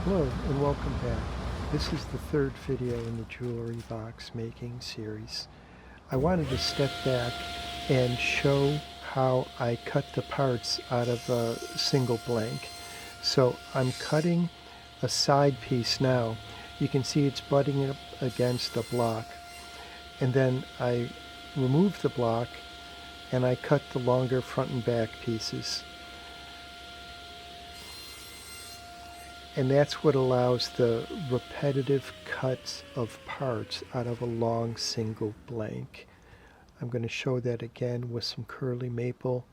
Hello and welcome back. This is the third video in the jewelry box making series. I wanted to step back and show how I cut the parts out of a single blank. So I'm cutting a side piece now. You can see it's butting up against a block. And then I remove the block and I cut the longer front and back pieces. And that's what allows the repetitive cuts of parts out of a long single blank. I'm going to show that again with some curly maple,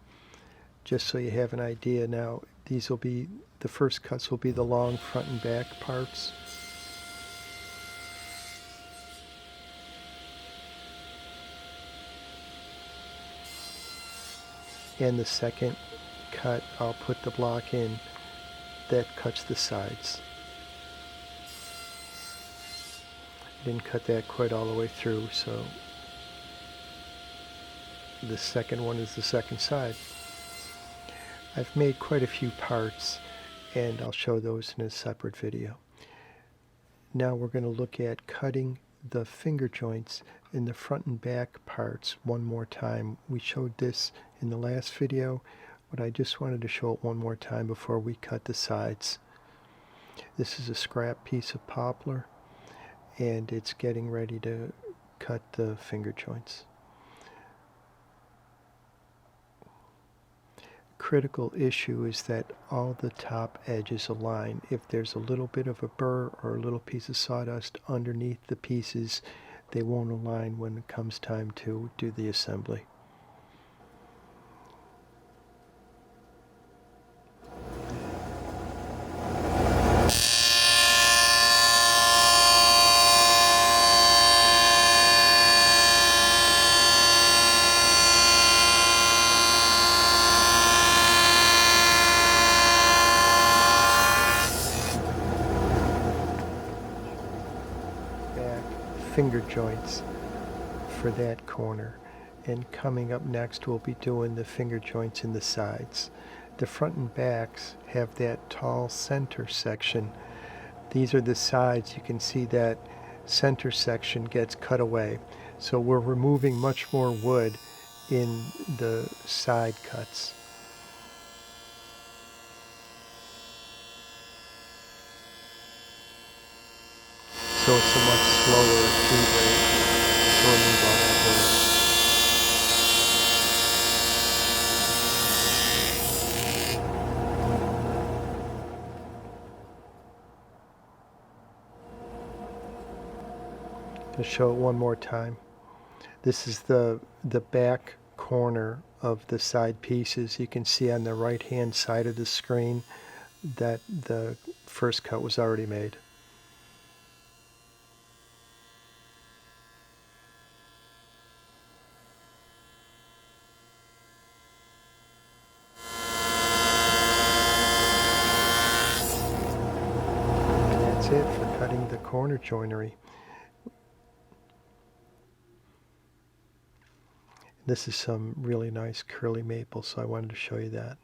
just so you have an idea. Now, these will be, the first cuts will be the long front and back parts. And the second cut, I'll put the block in that cuts the sides. I didn't cut that quite all the way through, so the second one is the second side. I've made quite a few parts and I'll show those in a separate video. Now we're going to look at cutting the finger joints in the front and back parts one more time. We showed this in the last video, but I just wanted to show it one more time before we cut the sides. This is a scrap piece of poplar and it's getting ready to cut the finger joints. Critical issue is that all the top edges align. If there's a little bit of a burr or a little piece of sawdust underneath the pieces, they won't align when it comes time to do the assembly. Finger joints for that corner, and coming up next we'll be doing the finger joints in the sides. The front and backs have that tall center section. These are the sides. You can see that center section gets cut away, so we're removing much more wood in the side cuts. So it's a much slower feed rate to remove all that wood. To show it one more time. This is the back corner of the side pieces. You can see on the right hand side of the screen that the first cut was already made. It for cutting the corner joinery. This is some really nice curly maple, so I wanted to show you that.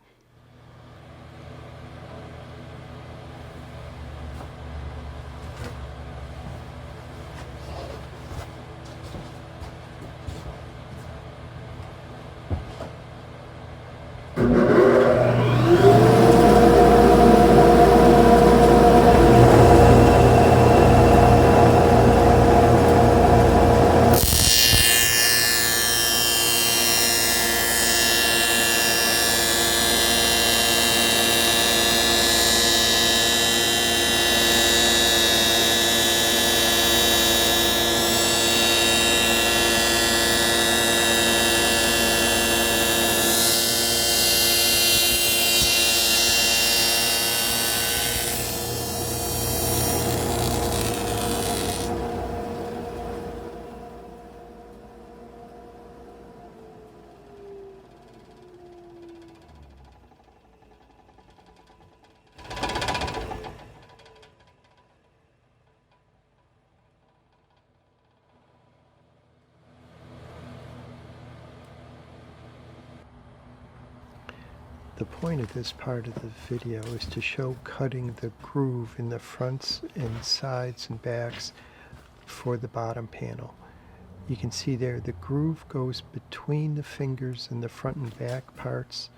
The point of this part of the video is to show cutting the groove in the fronts and sides and backs for the bottom panel. You can see there the groove goes between the fingers in the front and back parts,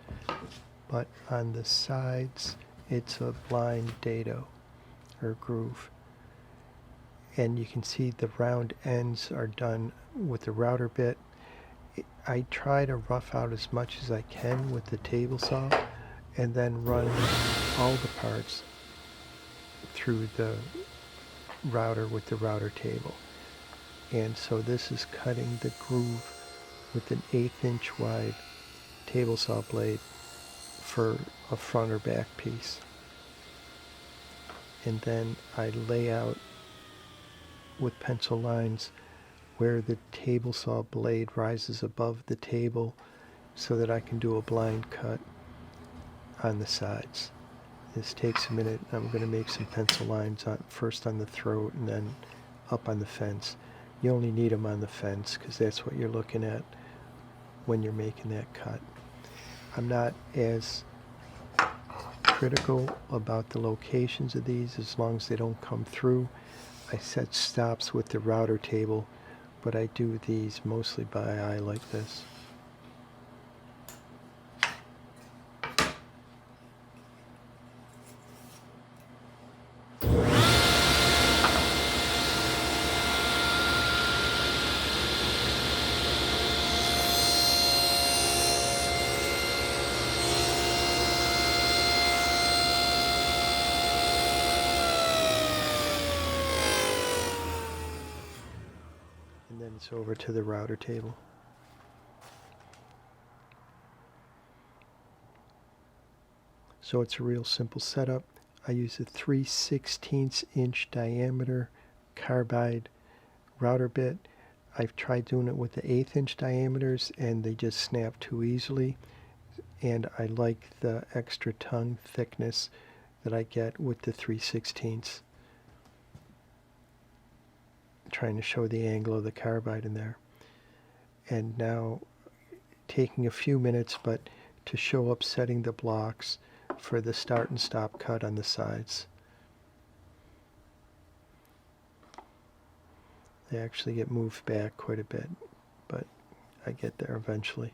but on the sides it's a blind dado or groove. And you can see the round ends are done with the router bit. I try to rough out as much as I can with the table saw and then run all the parts through the router with the router table. And so this is cutting the groove with an 1/8 inch wide table saw blade for a front or back piece. And then I lay out with pencil lines where the table saw blade rises above the table so that I can do a blind cut on the sides. This takes a minute. I'm going to make some pencil lines first on the throat and then up on the fence. You only need them on the fence because that's what you're looking at when you're making that cut. I'm not as critical about the locations of these as long as they don't come through. I set stops with the router table, but I do these mostly by eye like this. And then it's over to the router table. So it's a real simple setup. I use a 3/16 inch diameter carbide router bit. I've tried doing it with the 1/8 inch diameters and they just snap too easily. And I like the extra tongue thickness that I get with the 3/16. Trying to show the angle of the carbide in there. And now taking a few minutes but to show up setting the blocks for the start and stop cut on the sides. They actually get moved back quite a bit, but I get there eventually.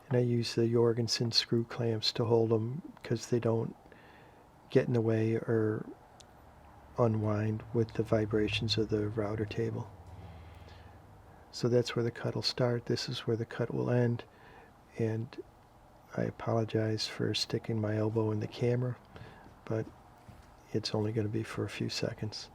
And I use the Jorgensen screw clamps to hold them because they don't get in the way or unwind with the vibrations of the router table. So that's where the cut will start. This is where the cut will end. And I apologize for sticking my elbow in the camera, but it's only going to be for a few seconds.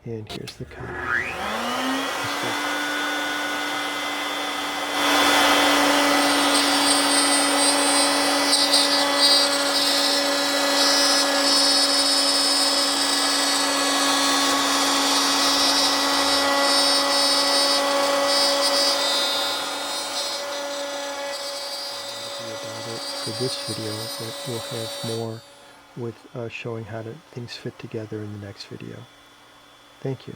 And here's the cut. For this video, but we'll have more with showing how things fit together in the next video. Thank you.